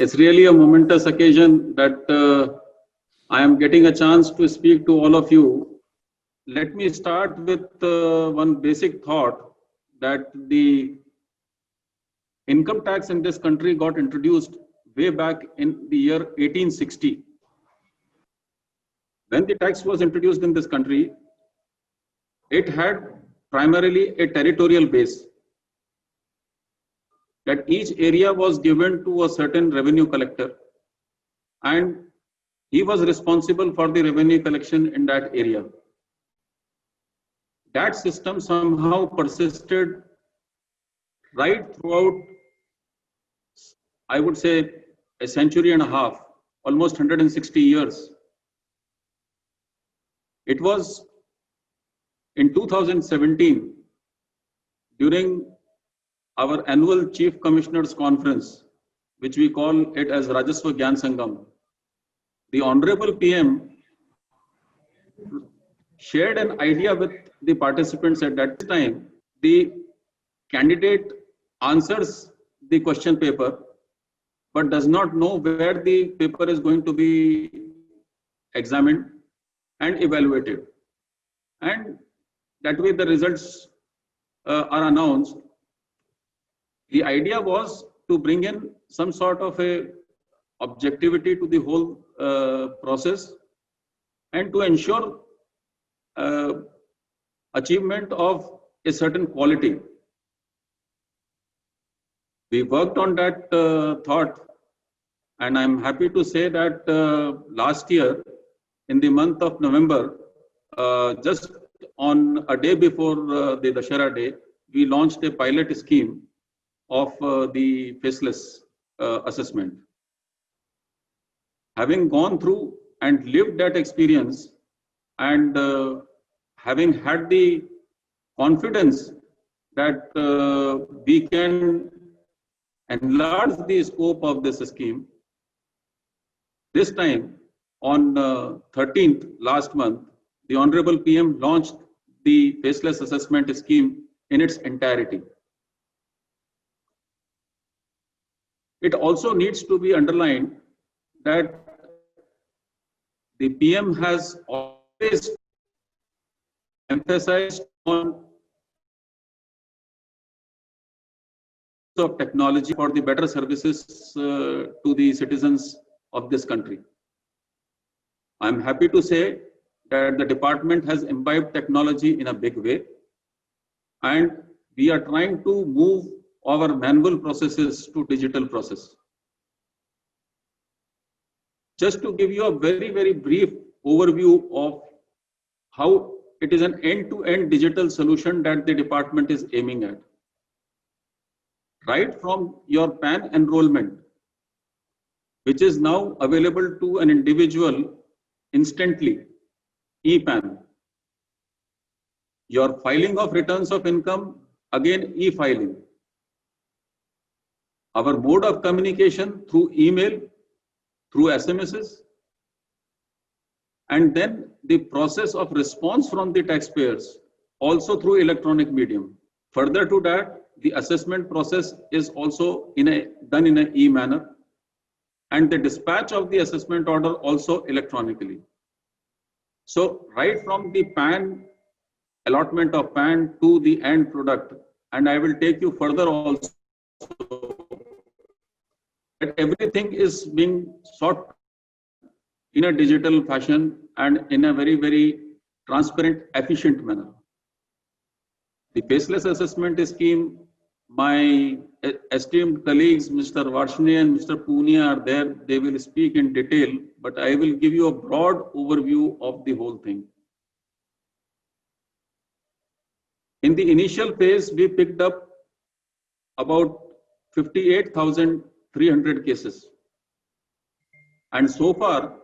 It's really a momentous occasion that I am getting a chance to speak to all of you. Let me start with one basic thought that the income tax in this country got introduced way back in the year 1860. When the tax was introduced in this country, it had primarily a territorial base, that each area was given to a certain revenue collector and he was responsible for the revenue collection in that area. That system somehow persisted right throughout, I would say, a century and a half, almost 160 years. It was in 2017, during our annual Chief Commissioners Conference, which we call it as Rajasva Gyan Sangam, the Honorable PM shared an idea with the participants at that time. The candidate answers the question paper, but does not know where the paper is going to be examined and evaluated. And that way the results are announced. The idea was to bring in some sort of a objectivity to the whole process and to ensure achievement of a certain quality. We worked on that thought, and I'm happy to say that last year in the month of November, just on a day before the Dussehra day, we launched a pilot scheme of the faceless assessment. Having gone through and lived that experience and having had the confidence that we can enlarge the scope of this scheme, this time on 13th last month, the Honorable PM launched the faceless assessment scheme in its entirety. It also needs to be underlined that the PM has always emphasized on of technology for the better services to the citizens of this country. I'm happy to say that the department has imbibed technology in a big way, and we are trying to move our manual processes to digital process. Just to give you a very, very brief overview of how it is an end-to-end digital solution that the department is aiming at. Right from your PAN enrollment, which is now available to an individual instantly, e-PAN. Your filing of returns of income, again e-filing. Our mode of communication through email, through SMSs, and then the process of response from the taxpayers also through electronic medium. Further to that, the assessment process is also done in an e-manner, and the dispatch of the assessment order also electronically. So right from the PAN, allotment of PAN to the end product, and I will take you further also, that everything is being sought in a digital fashion and in a very, very transparent, efficient manner. The faceless assessment scheme, my esteemed colleagues, Mr. Varshne and Mr. Punia are there. They will speak in detail, but I will give you a broad overview of the whole thing. In the initial phase, we picked up about 58,300 cases. And so far,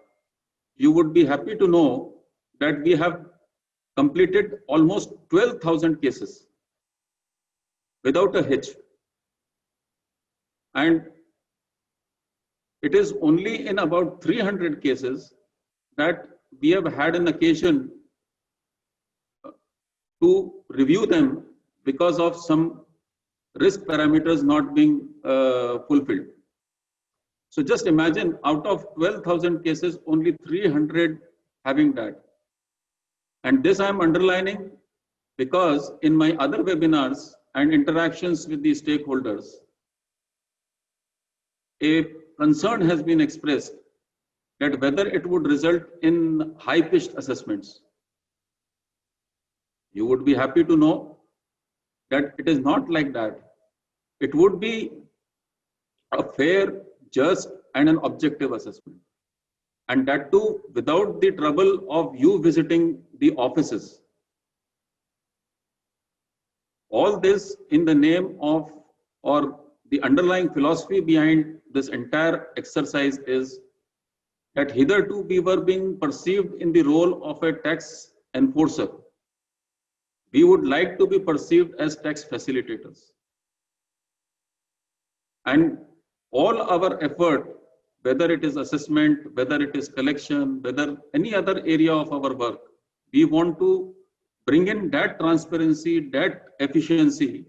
you would be happy to know that we have completed almost 12,000 cases without a hitch. And it is only in about 300 cases that we have had an occasion to review them because of some risk parameters not being fulfilled. So just imagine, out of 12,000 cases, only 300 having that. And this I am underlining because in my other webinars and interactions with the stakeholders, a concern has been expressed that whether it would result in high-pitched assessments. You would be happy to know that it is not like that. It would be a fair, just, and an objective assessment. And that too, without the trouble of you visiting the offices. All this in the name of, or the underlying philosophy behind this entire exercise is that hitherto we were being perceived in the role of a tax enforcer. We would like to be perceived as tax facilitators. And all our effort, whether it is assessment, whether it is collection, whether any other area of our work, we want to bring in that transparency, that efficiency,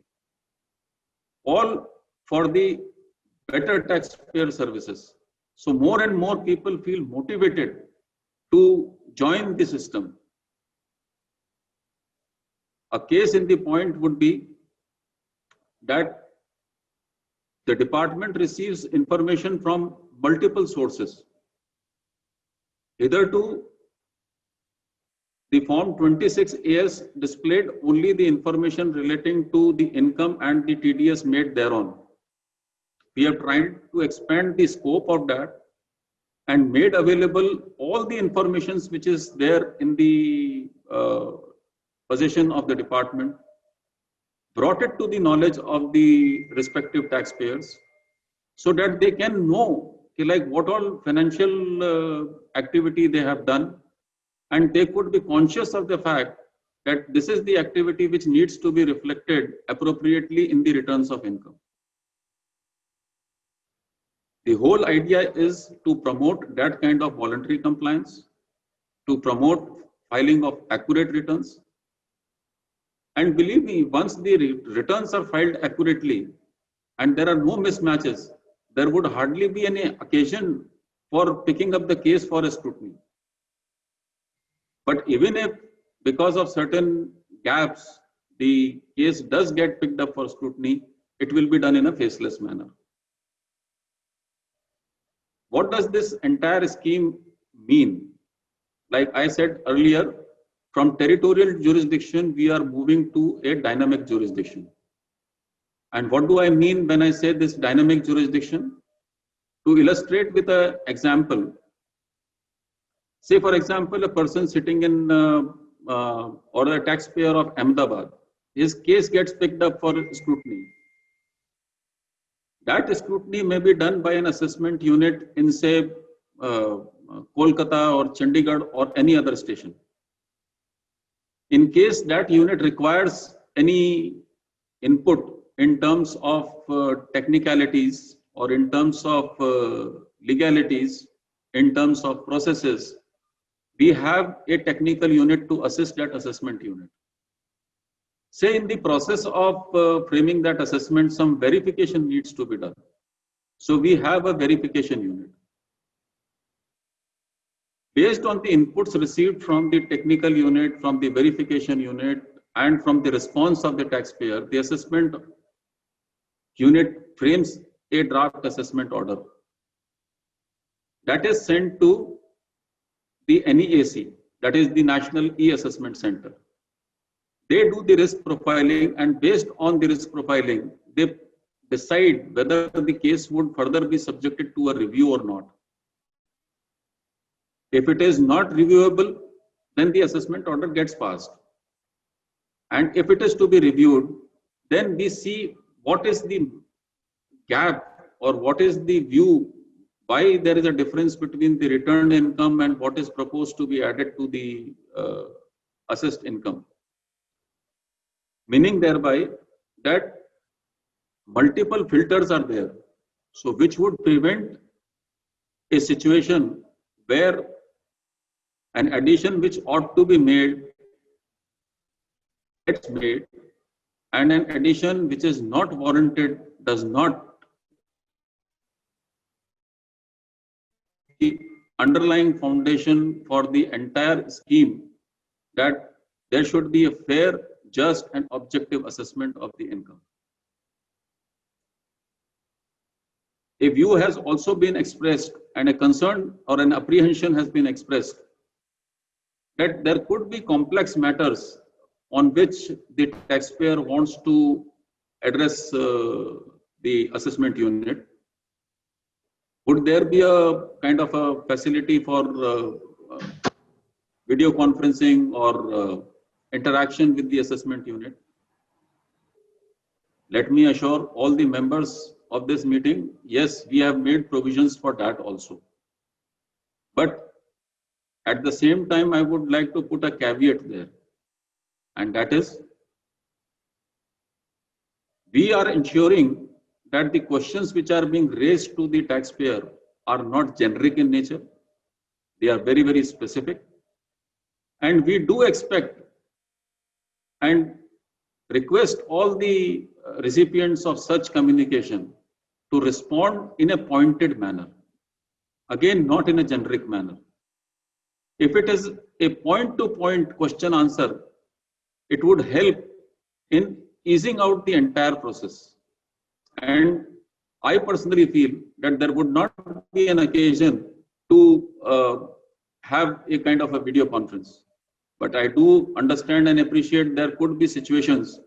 all for the better taxpayer services. So more and more people feel motivated to join the system. A case in the point would be that the department receives information from multiple sources. Hitherto, the Form 26AS displayed only the information relating to the income and the TDS made thereon. We have tried to expand the scope of that and made available all the informations which is there in the possession of the department, brought it to the knowledge of the respective taxpayers so that they can know like what all financial activity they have done, and they could be conscious of the fact that this is the activity which needs to be reflected appropriately in the returns of income. The whole idea is to promote that kind of voluntary compliance, to promote filing of accurate returns. And believe me, once the returns are filed accurately and there are no mismatches, there would hardly be any occasion for picking up the case for a scrutiny. But even if, because of certain gaps, the case does get picked up for scrutiny, it will be done in a faceless manner. What does this entire scheme mean? Like I said earlier, from territorial jurisdiction, we are moving to a dynamic jurisdiction. And what do I mean when I say this dynamic jurisdiction? To illustrate with an example, say for example, a person sitting in or a taxpayer of Ahmedabad, his case gets picked up for scrutiny. That scrutiny may be done by an assessment unit in, say, Kolkata or Chandigarh or any other station. In case that unit requires any input in terms of technicalities or in terms of legalities, in terms of processes, we have a technical unit to assist that assessment unit. Say in the process of framing that assessment, some verification needs to be done. So we have a verification unit. Based on the inputs received from the technical unit, from the verification unit, and from the response of the taxpayer, the assessment unit frames a draft assessment order. That is sent to the NEAC, that is the National E-Assessment Center. They do the risk profiling, and based on the risk profiling, they decide whether the case would further be subjected to a review or not. If it is not reviewable, then the assessment order gets passed. And if it is to be reviewed, then we see what is the gap or what is the view, why there is a difference between the returned income and what is proposed to be added to the assessed income. Meaning thereby that multiple filters are there. So which would prevent a situation where an addition which ought to be made gets made and an addition which is not warranted does not the underlying foundation for the entire scheme, that there should be a fair, just and objective assessment of the income. A view has also been expressed and a concern or an apprehension has been expressed that there could be complex matters on which the taxpayer wants to address the assessment unit. Would there be a kind of a facility for video conferencing or interaction with the assessment unit? Let me assure all the members of this meeting, yes, we have made provisions for that also. But at the same time, I would like to put a caveat there, and that is, we are ensuring that the questions which are being raised to the taxpayer are not generic in nature. They are very, very specific. And we do expect and request all the recipients of such communication to respond in a pointed manner. Again, not in a generic manner. If it is a point-to-point question answer, it would help in easing out the entire process. And I personally feel that there would not be an occasion to have a kind of a video conference. But I do understand and appreciate there could be situations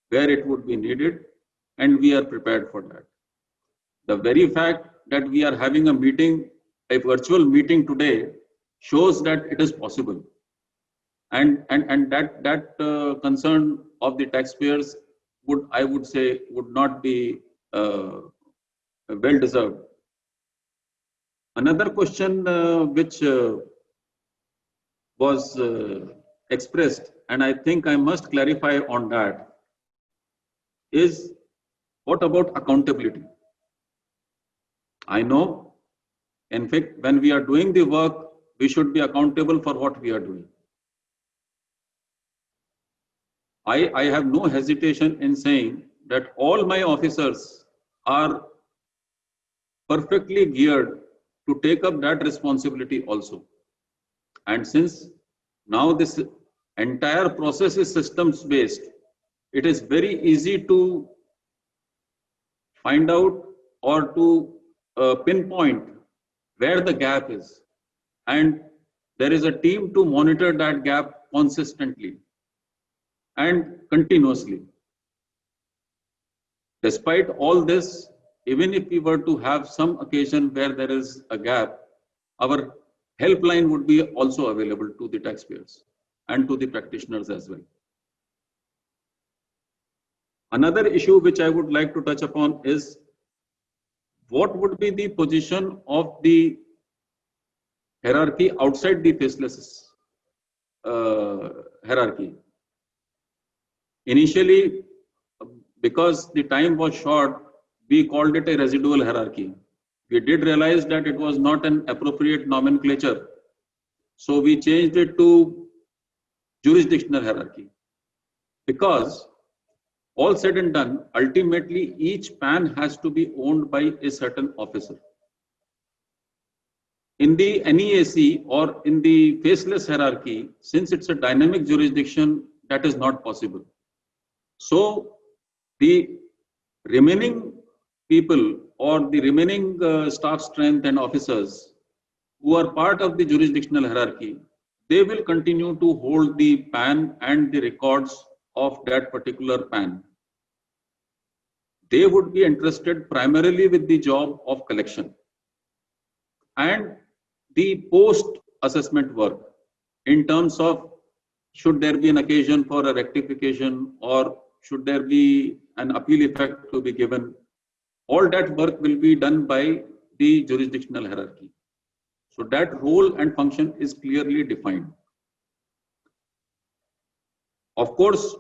where it would be needed, and we are prepared for that. The very fact that we are having a meeting, a virtual meeting today, shows that it is possible. And that concern of the taxpayers would, I would say, would not be well deserved. Another question which was expressed, and I think I must clarify on that, is what about accountability? I know, in fact, when we are doing the work, we should be accountable for what we are doing. I have no hesitation in saying that all my officers are perfectly geared to take up that responsibility also. And since now this entire process is systems based, it is very easy to find out or to pinpoint where the gap is. And there is a team to monitor that gap consistently and continuously. Despite all this, even if we were to have some occasion where there is a gap, our helpline would be also available to the taxpayers and to the practitioners as well. Another issue which I would like to touch upon is what would be the position of the hierarchy outside the faceless hierarchy. Initially, because the time was short, we called it a residual hierarchy. We did realize that it was not an appropriate nomenclature. So we changed it to jurisdictional hierarchy. Because all said and done, ultimately each PAN has to be owned by a certain officer. In the NEAC or in the faceless hierarchy, since it's a dynamic jurisdiction, that is not possible. So the remaining people or the remaining staff strength and officers who are part of the jurisdictional hierarchy, they will continue to hold the PAN and the records of that particular PAN. They would be entrusted primarily with the job of collection and the post-assessment work in terms of should there be an occasion for a rectification or should there be an appeal effect to be given. All that work will be done by the jurisdictional hierarchy. So that role and function is clearly defined. Of course,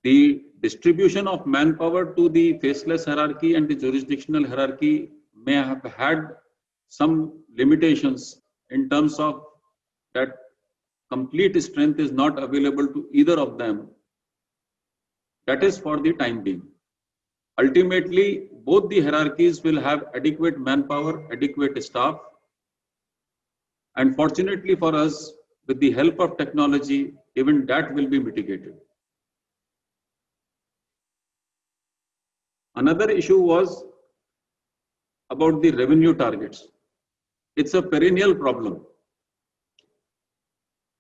the distribution of manpower to the faceless hierarchy and the jurisdictional hierarchy may have had some limitations in terms of that complete strength is not available to either of them. That is for the time being. Ultimately, both the hierarchies will have adequate manpower, adequate staff, And fortunately for us, with the help of technology, even that will be mitigated. Another issue was about the revenue targets. It's a perennial problem.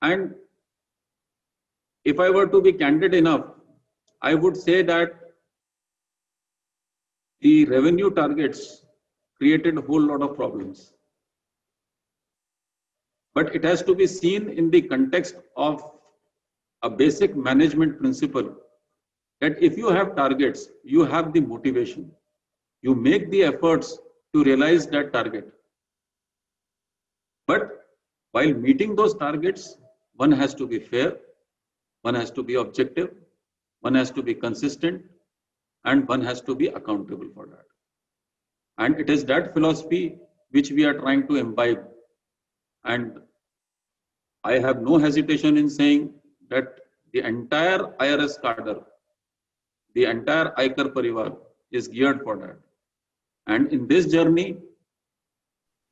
And if I were to be candid enough, I would say that the revenue targets created a whole lot of problems. But it has to be seen in the context of a basic management principle that if you have targets, you have the motivation. You make the efforts to realize that target. But while meeting those targets, one has to be fair, one has to be objective, one has to be consistent, and one has to be accountable for that. And it is that philosophy which we are trying to imbibe. And I have no hesitation in saying that the entire IRS cadre, the entire Aikar Parivar is geared for that. And in this journey,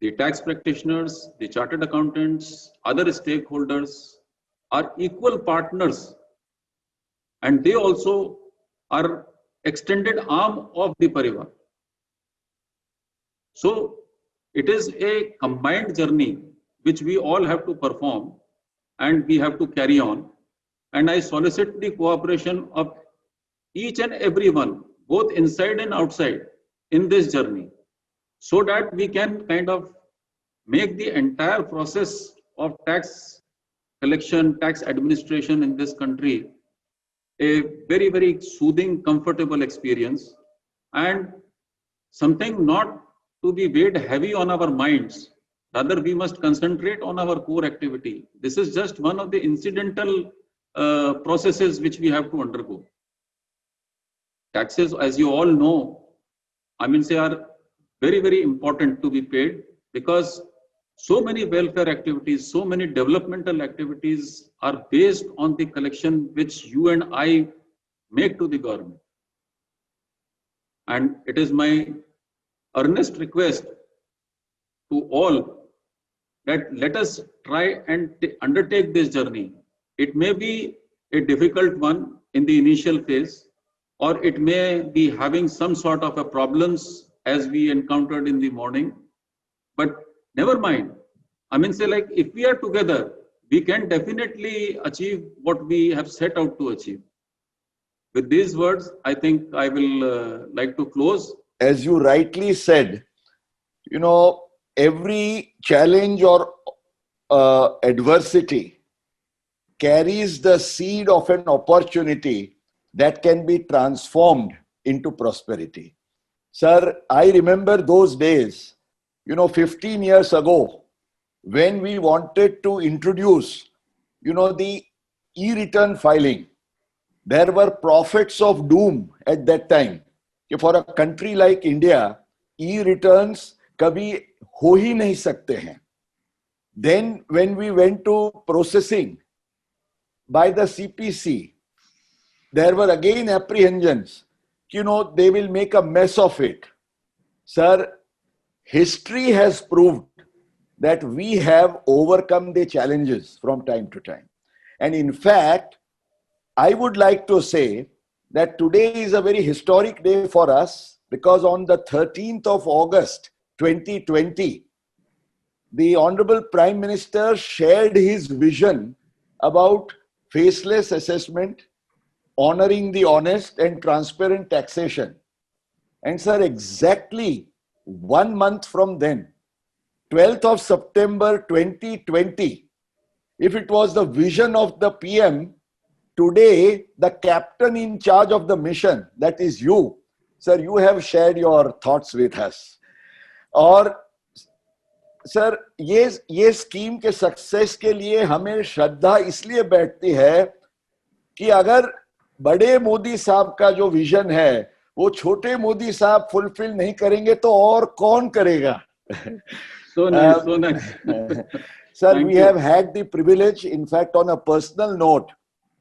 the tax practitioners, the chartered accountants, other stakeholders are equal partners, and they also are extended arm of the Parivar. So it is a combined journey which we all have to perform and we have to carry on. And I solicit the cooperation of each and everyone, both inside and outside, in this journey, so that we can kind of make the entire process of tax collection, tax administration in this country a very, very soothing, comfortable experience, and something not to be weighed heavy on our minds. Rather, we must concentrate on our core activity. This is just one of the incidental processes which we have to undergo. Taxes, as you all know, they are very, very important to be paid, because so many welfare activities, so many developmental activities are based on the collection which you and I make to the government. And it is my earnest request to all that let us try and undertake this journey. It may be a difficult one in the initial phase, or it may be having some sort of a problems as we encountered in the morning, but never mind. If we are together, we can definitely achieve what we have set out to achieve. With these words, I think I will like to close. As you rightly said, every challenge or adversity carries the seed of an opportunity that can be transformed into prosperity. Sir, I remember those days, 15 years ago, when we wanted to introduce, the e-return filing. There were prophets of doom at that time. For a country like India, e-returns kabhi ho hi nahi sakte hain. Then when we went to processing by the CPC, there were again apprehensions. They will make a mess of it. Sir, history has proved that we have overcome the challenges from time to time. And in fact, I would like to say that today is a very historic day for us, because on the 13th of August 2020, the Honorable Prime Minister shared his vision about faceless assessment, honoring the honest and transparent taxation. And sir, exactly 1 month from then, 12th of September 2020, if it was the vision of the PM, today the captain in charge of the mission, that is you, sir, you have shared your thoughts with us. और sir ये scheme के success के लिए हमें श्रद्धा इसलिए बैठती है कि अगर बड़े मोदी साहब का जो विजन है वो छोटे मोदी साहब फुलफिल नहीं करेंगे तो और कौन करेगा? So nice, so nice. Sir, we have had the privilege, in fact, on a personal note,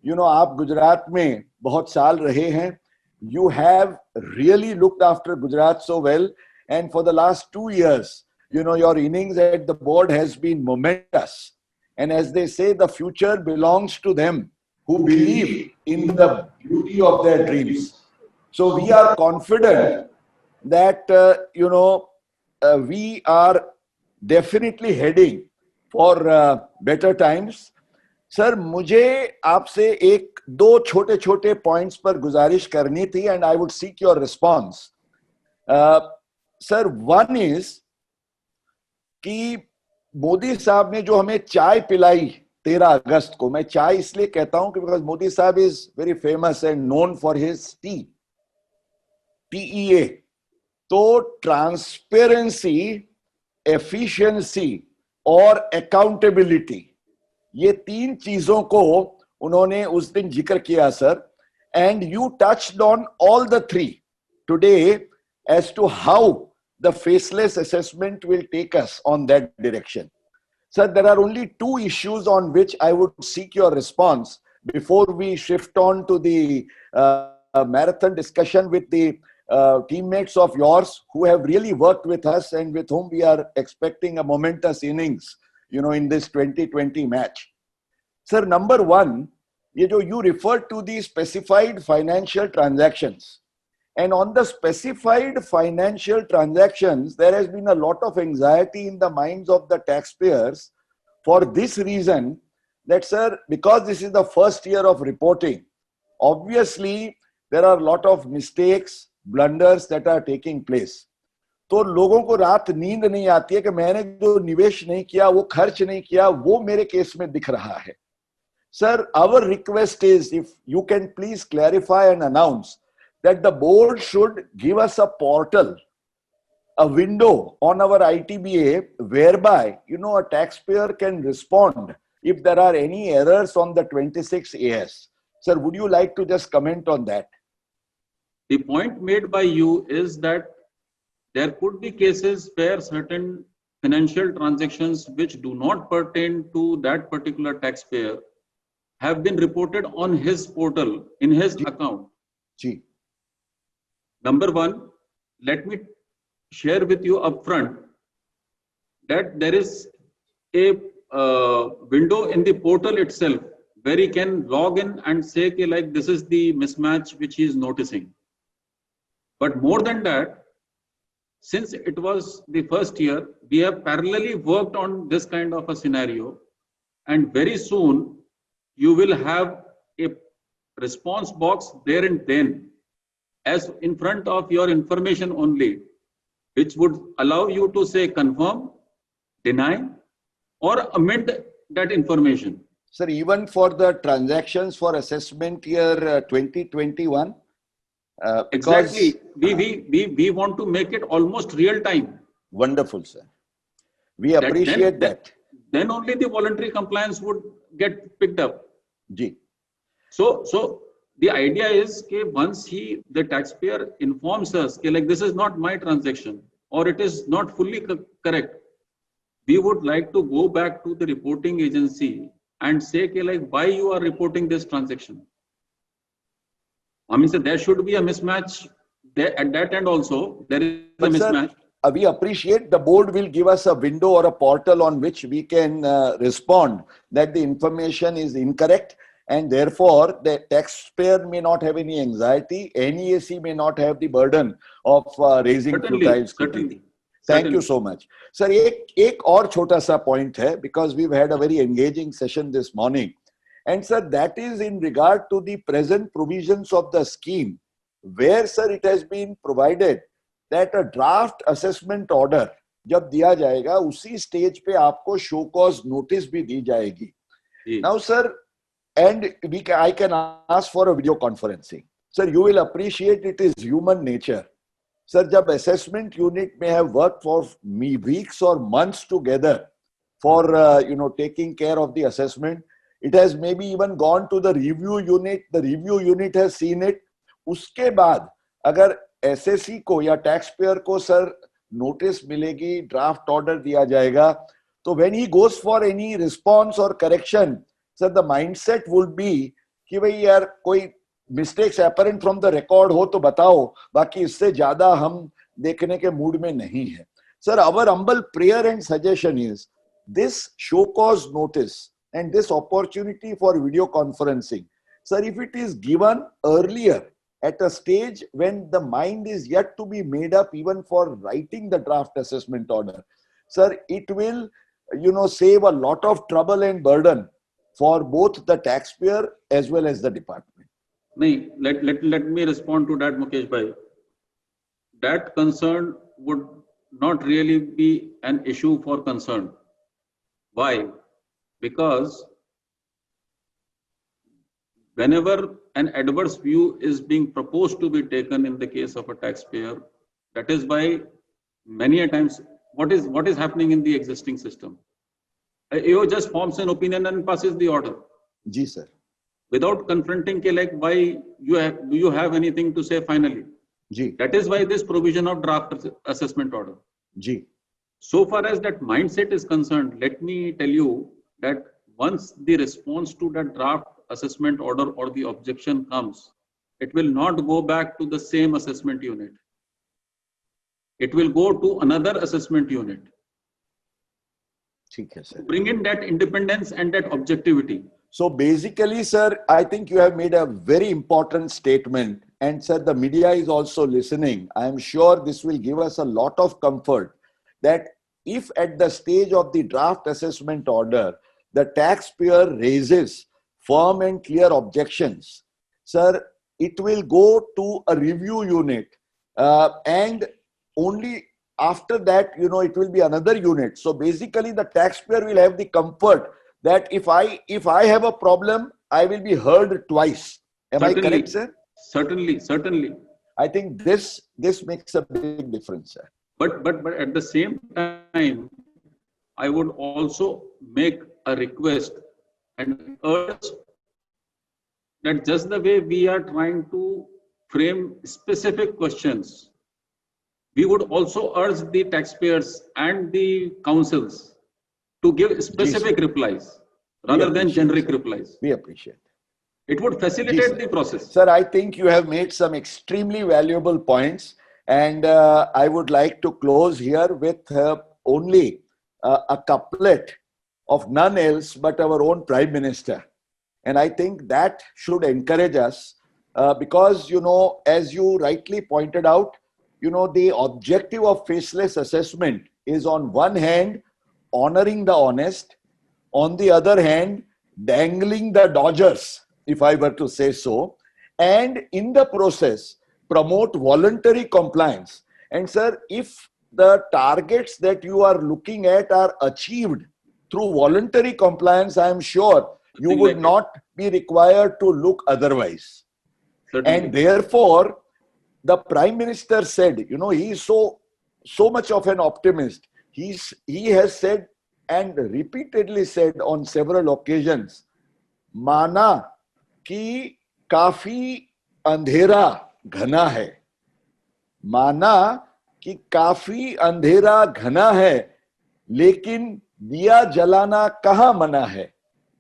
आप गुजरात में बहुत साल रहे हैं. You have really looked after Gujarat so well, and for the last 2 years, your innings at the board has been momentous. And as they say, the future belongs to them who believe in the beauty of their dreams. So we are confident that, we are definitely heading for better times. Sir मुझे आपसे एक दो छोटे छोटे points पर गुजारिश करनी थी and I would seek your response. Sir one is कि मोदी साहब ने जो हमें चाय पिलाई 13 अगस्त को, मैं चाय इसलिए कहता हूं कि बिकॉज मोदी साहब is very famous and known for his TEA. तो ट्रांसपेरेंसी, एफिशिएंसी और अकाउंटेबिलिटी, ये तीन चीजों को उन्होंने उस दिन जिक्र किया sir. And you touched on all the three today as to how the faceless assessment will take us on that direction. Sir, there are only two issues on which I would seek your response before we shift on to the marathon discussion with the teammates of yours who have really worked with us and with whom we are expecting a momentous innings, in this 2020 match. Sir, number one, you referred to the specified financial transactions. And on the specified financial transactions, there has been a lot of anxiety in the minds of the taxpayers for this reason that, sir, because this is the first year of reporting, obviously there are a lot of mistakes, blunders that are taking place. तो लोगों को रात नींद नहीं आती है कि मैंने जो निवेश नहीं किया, वो खर्च नहीं किया, वो मेरे केस में दिख रहा है. Sir, our request is if you can please clarify and announce that the board should give us a portal, a window on our ITBA whereby, a taxpayer can respond if there are any errors on the 26 AS. Sir, would you like to just comment on that? The point made by you is that there could be cases where certain financial transactions which do not pertain to that particular taxpayer have been reported on his portal, in his account. Gee. Number one, let me share with you upfront that there is a window in the portal itself where he can log in and say, okay, like this is the mismatch which he is noticing. But more than that, since it was the first year, we have parallelly worked on this kind of a scenario, and very soon you will have a response box there and then as in front of your information only, which would allow you to say confirm, deny, or amend that information. Sir, even for the transactions for assessment year 2021? Exactly. We want to make it almost real time. Wonderful, sir. We appreciate that. Then only the voluntary compliance would get picked up. Ji. So the idea is that once the taxpayer informs us that like this is not my transaction or it is not fully correct, we would like to go back to the reporting agency and say like why you are reporting this transaction. I mean, so there should be a mismatch there at that end also. There is a mismatch. Sir, we appreciate the board will give us a window or a portal on which we can respond that the information is incorrect. And therefore, the taxpayer may not have any anxiety. NEAC may not have the burden of raising futile scrutiny. Thank you so much. Sir, एक और छोटा सा point है because we've had a very engaging session this morning. And sir, that is in regard to the present provisions of the scheme where, sir, it has been provided that a draft assessment order जब दिया जाएगा उसी stage पे आपको show cause notice भी दी जाएगी. Now, sir, and I can ask for a video conferencing. Sir, you will appreciate it is human nature. Sir, jab assessment unit may have worked for weeks or months together for taking care of the assessment. It has maybe even gone to the review unit. The review unit has seen it. Uske baad, agar SSE ko ya taxpayer ko, sir, notice milegi, draft order diya jayega. So when he goes for any response or correction, sir, the mindset would be कि भाई यार कोई mistakes apparent from the record हो तो बताओ, बाकी इससे ज्यादा हम देखने के मूड में नहीं है. Sir, our humble prayer and suggestion is this show cause notice and this opportunity for video conferencing. Sir, if it is given earlier at a stage when the mind is yet to be made up even for writing the draft assessment order, sir, it will, save a lot of trouble and burden for both the taxpayer as well as the department. No, let me respond to that, Mukesh bhai. That concern would not really be an issue for concern. Why? Because whenever an adverse view is being proposed to be taken in the case of a taxpayer, that is why many a times what is happening in the existing system. AO just forms an opinion and passes the order. Ji, sir. Without confronting like why do you have anything to say finally. Ji. That is why this provision of draft assessment order. Ji. So far as that mindset is concerned, let me tell you that once the response to that draft assessment order or the objection comes, it will not go back to the same assessment unit. It will go to another assessment unit. Okay, sir. Bring in that independence and that objectivity. So basically, sir, I think you have made a very important statement. And sir, the media is also listening. I am sure this will give us a lot of comfort that if at the stage of the draft assessment order, the taxpayer raises firm and clear objections, sir, it will go to a review unit and only after that, it will be another unit. So basically the taxpayer will have the comfort that if I have a problem, I will be heard twice. Am I correct, sir? Certainly. I think this makes a big difference, sir. But at the same time, I would also make a request and urge that just the way we are trying to frame specific questions, we would also urge the taxpayers and the councils to give specific replies rather than generic replies. We appreciate. It would facilitate the process. Sir, I think you have made some extremely valuable points, and I would like to close here with only a couplet of none else but our own Prime Minister. And I think that should encourage us because, as you rightly pointed out, the objective of faceless assessment is on one hand, honoring the honest, on the other hand, dangling the dodgers, if I were to say so, and in the process, promote voluntary compliance. And sir, if the targets that you are looking at are achieved through voluntary compliance, I am sure you would not be required to look otherwise. Certainly. And therefore, the Prime Minister said, he is so much of an optimist. He has said and repeatedly said on several occasions, माना कि काफी अंधेरा घना है, माना कि काफी अंधेरा घना है, लेकिन दिया जलाना कहाँ मना है.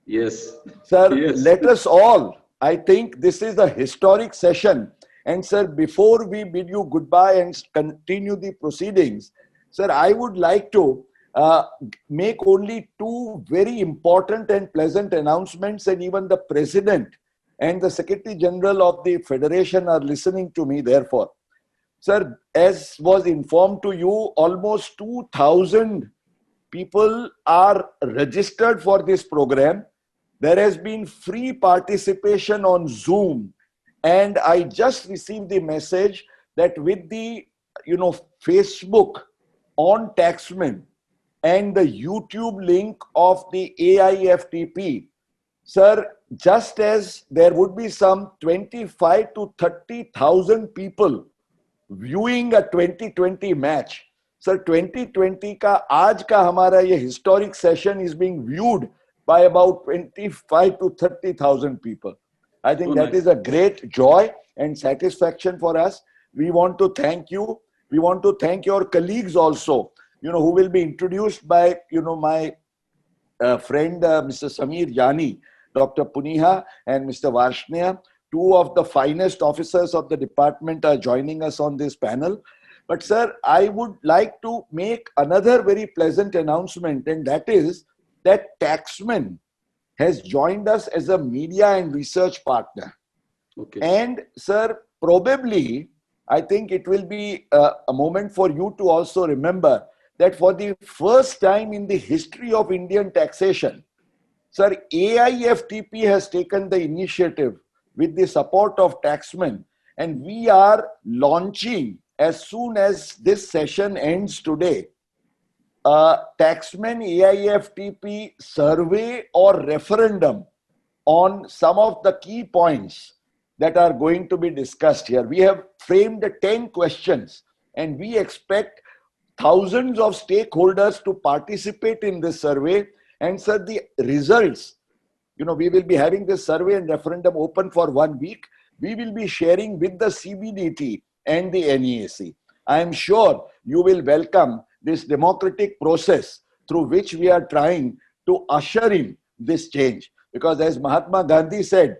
Yes. Sir, yes. Let us all, I think this is a historic session. And sir, before we bid you goodbye and continue the proceedings, sir, I would like to make only two very important and pleasant announcements, and even the President and the Secretary General of the Federation are listening to me, therefore. Sir, as was informed to you, almost 2,000 people are registered for this program. There has been free participation on Zoom. And I just received the message that with the, Facebook on Taxman and the YouTube link of the AIFTP, sir, just as there would be some 25 to 30,000 people viewing a 2020 match, sir, 2020 ka aaj ka hamara ye historic session is being viewed by about 25 to 30,000 people. I think that is a great joy and satisfaction for us. We want to thank you. We want to thank your colleagues also, who will be introduced by, my friend, Mr. Samir Jani, Dr. Puniha and Mr. Varshneya. Two of the finest officers of the department are joining us on this panel. But sir, I would like to make another very pleasant announcement, and that is that Taxman has joined us as a media and research partner. Okay. And sir, probably, I think it will be a moment for you to also remember that for the first time in the history of Indian taxation, sir, AIFTP has taken the initiative with the support of Taxman, and we are launching as soon as this session ends today, Taxman AIFTP survey or referendum on some of the key points that are going to be discussed here. We have framed 10 questions, and we expect thousands of stakeholders to participate in this survey. And sir, the results, we will be having this survey and referendum open for 1 week. We will be sharing with the CBDT and the NEAC. I am sure you will welcome this democratic process through which we are trying to usher in this change. Because as Mahatma Gandhi said,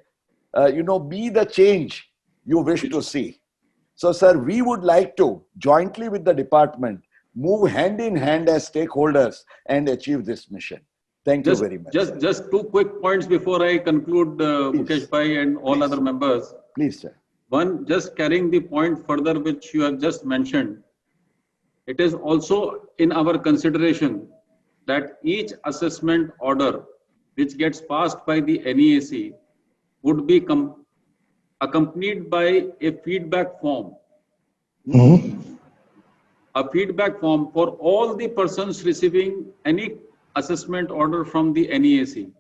be the change you wish to see. So, sir, we would like to, jointly with the department, move hand in hand as stakeholders and achieve this mission. Thank you very much. Just 2 quick points before I conclude, Mukesh Bhai and all other members. Please, sir. One, just carrying the point further which you have just mentioned, it is also in our consideration that each assessment order which gets passed by the NEAC would be accompanied by a feedback form. A feedback form for all the persons receiving any assessment order from the NEAC.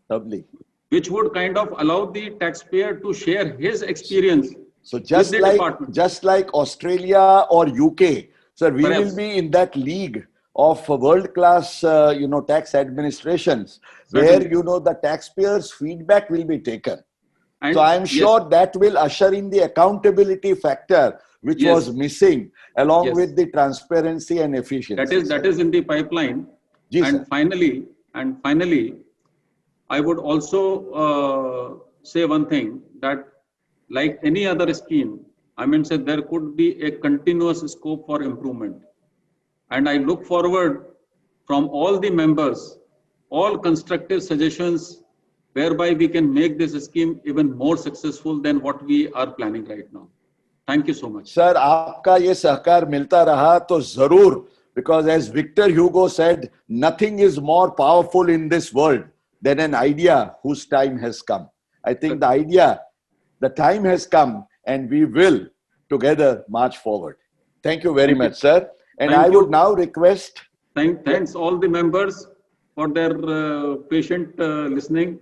Lovely. Which would kind of allow the taxpayer to share his experience. So just like Australia or UK, sir, we will be in that league of world-class, tax administrations. Certainly. Where, the taxpayers' feedback will be taken. And so I am sure that will usher in the accountability factor, which was missing, along with the transparency and efficiency. That is in the pipeline. And finally, I would also say one thing, that like any other scheme, there could be a continuous scope for improvement. And I look forward from all the members, all constructive suggestions, whereby we can make this scheme even more successful than what we are planning right now. Thank you so much. Sir, आपका ये सहकार मिलता रहा तो जरूर, because as Victor Hugo said, nothing is more powerful in this world than an idea whose time has come. I think the time has come, and we will together march forward. Thank you very much, sir. And I would now request... Thanks all the members for their patient listening.